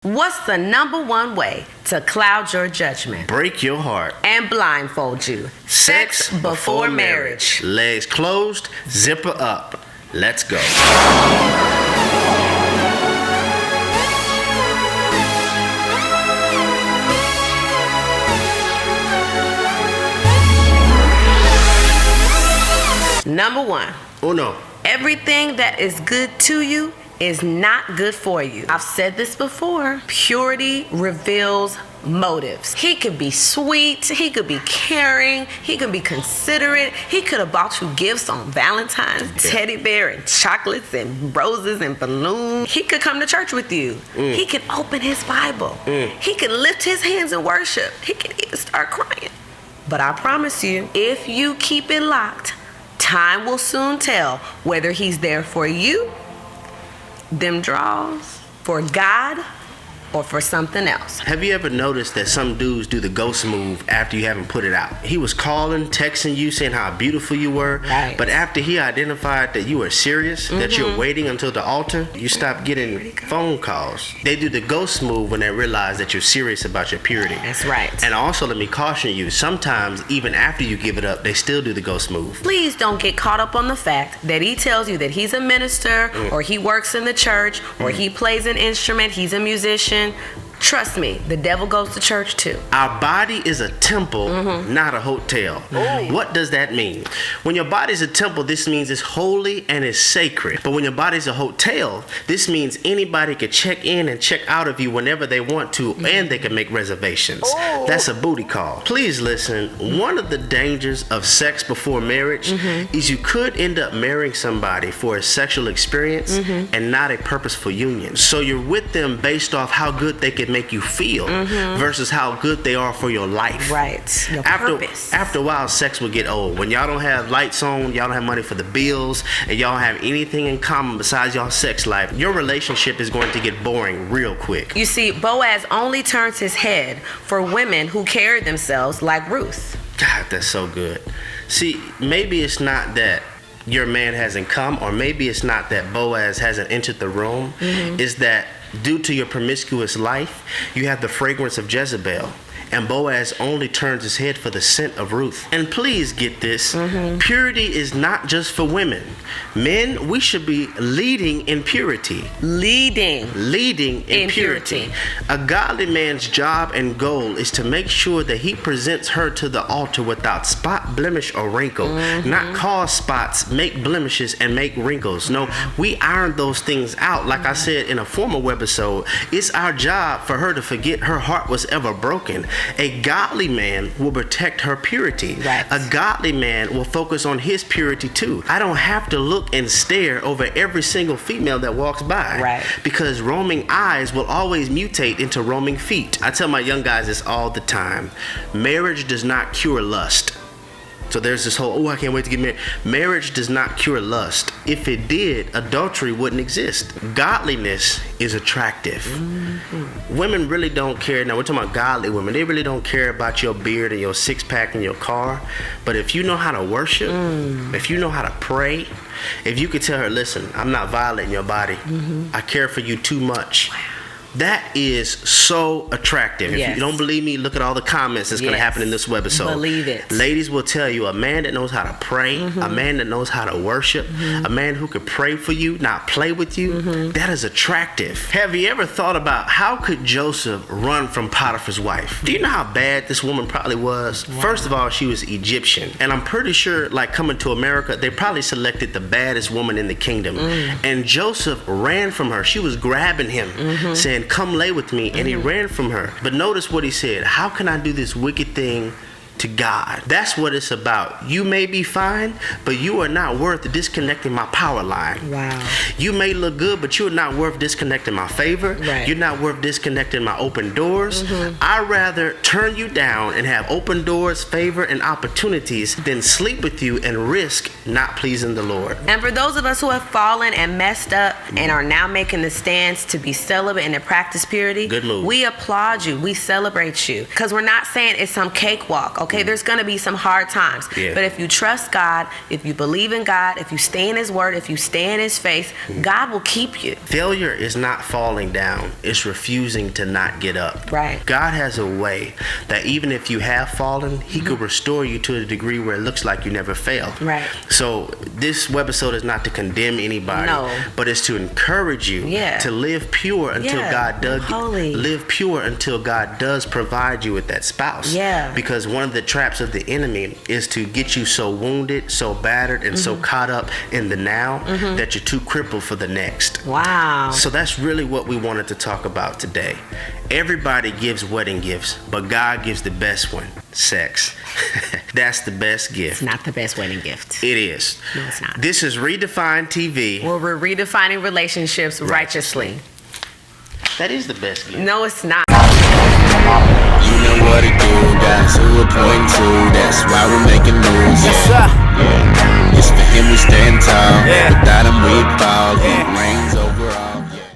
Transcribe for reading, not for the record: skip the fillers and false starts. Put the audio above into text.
What's the number one way to cloud your judgment, break your heart, and blindfold you? Sex before marriage. Legs closed, zipper up. Let's go. Number one. Uno. Everything that is good to you is not good for you. I've said this before. Purity reveals motives. He could be sweet, he could be caring, he could be considerate, he could have bought you gifts on Valentine's, teddy bear and chocolates and roses and balloons. He could come to church with you. He could open his Bible. He could lift his hands and worship. He could even start crying. But I promise you, if you keep it locked, time will soon tell whether he's there for you, them draws, for God, or for something else. Have you ever noticed that some dudes do the ghost move after you haven't put it out? He was calling, texting you, saying how beautiful you were, right. But after he identified that you were serious, that you're waiting until the altar, you stop getting phone calls. They do the ghost move when they realize that you're serious about your purity. That's right. And also, let me caution you, sometimes even after you give it up, they still do the ghost move. Please don't get caught up on the fact that he tells you that he's a minister, or he works in the church, or he plays an instrument, he's a musician. Trust me, the devil goes to church too. Our body is a temple, not a hotel. What does that mean? When your body's a temple, this means it's holy and it's sacred. But when your body's a hotel, this means anybody can check in and check out of you whenever they want to, and they can make reservations. That's a booty call. Please listen, one of the dangers of sex before marriage is you could end up marrying somebody for a sexual experience and not a purposeful union. So you're with them based off how good they can make you feel versus how good they are for your life. Right. Your purpose. After a while, sex will get old. When y'all don't have lights on, y'all don't have money for the bills, and y'all don't have anything in common besides y'all sex life, your relationship is going to get boring real quick. You see, Boaz only turns his head for women who carry themselves like Ruth. God, that's so good. See, maybe it's not that your man hasn't come, or maybe it's not that Boaz hasn't entered the room. It's that due to your promiscuous life, you have the fragrance of Jezebel, and Boaz only turns his head for the scent of Ruth. And please get this, purity is not just for women. Men, we should be leading in purity. Leading in purity. A godly man's job and goal is to make sure that he presents her to the altar without spot, blemish, or wrinkle. Not cause spots, make blemishes, and make wrinkles. No, we iron those things out. Like I said in a former webisode, it's our job for her to forget her heart was ever broken. A godly man will protect her purity. Right. A godly man will focus on his purity too. I don't have to look and stare over every single female that walks by. Right. Because roaming eyes will always mutate into roaming feet. I tell my young guys this all the time. Marriage does not cure lust. So there's this whole, I can't wait to get married. Marriage does not cure lust. If it did, adultery wouldn't exist. Godliness is attractive. Women really don't care. Now we're talking about godly women. They really don't care about your beard and your six-pack and your car. But if you know how to worship, if you know how to pray, if you could tell her, listen, I'm not violating your body. I care for you too much. That is so attractive. If you don't believe me, look at all the comments that's going to happen in this webisode. Believe it. Ladies will tell you, a man that knows how to pray, a man that knows how to worship, a man who could pray for you, not play with you, that is attractive. Have you ever thought about how could Joseph run from Potiphar's wife? Do you know how bad this woman probably was? Wow. First of all, she was Egyptian. And I'm pretty sure, like coming to America, they probably selected the baddest woman in the kingdom. And Joseph ran from her. She was grabbing him, saying, come lay with me, and he ran from her. But notice what he said, how can I do this wicked thing to God? That's what it's about. You may be fine, but you are not worth disconnecting my power line. Wow. You may look good, but you're not worth disconnecting my favor. Right. You're not worth disconnecting my open doors. I'd rather turn you down and have open doors, favor, and opportunities than sleep with you and risk not pleasing the Lord. And for those of us who have fallen and messed up and are now making the stance to be celibate and to practice purity, good move. We applaud you. We celebrate you. Because we're not saying it's some cakewalk, Okay, there's gonna be some hard times. Yeah. But if you trust God, if you believe in God, if you stay in His Word, if you stay in His face, God will keep you. Failure is not falling down. It's refusing to not get up. Right. God has a way that even if you have fallen, He could restore you to a degree where it looks like you never failed. Right. So this webisode is not to condemn anybody, No. but it's to encourage you to live pure until God does. Holy. Live pure until God does provide you with that spouse. Yeah. Because one of the traps of the enemy is to get you so wounded, so battered, and so caught up in the now that you're too crippled for the next. Wow. So that's really what we wanted to talk about today. Everybody gives wedding gifts, but God gives the best one, sex. That's the best gift. It's not the best wedding gift. It is. No, it's not. This is Redefined TV. Where we're redefining relationships righteously. That is the best gift. No, it's not. You know what to do, got to a point two, that's why we're making moves. Yes, sir. It's for him we stand tall, Yeah. without him we fall, he reigns over.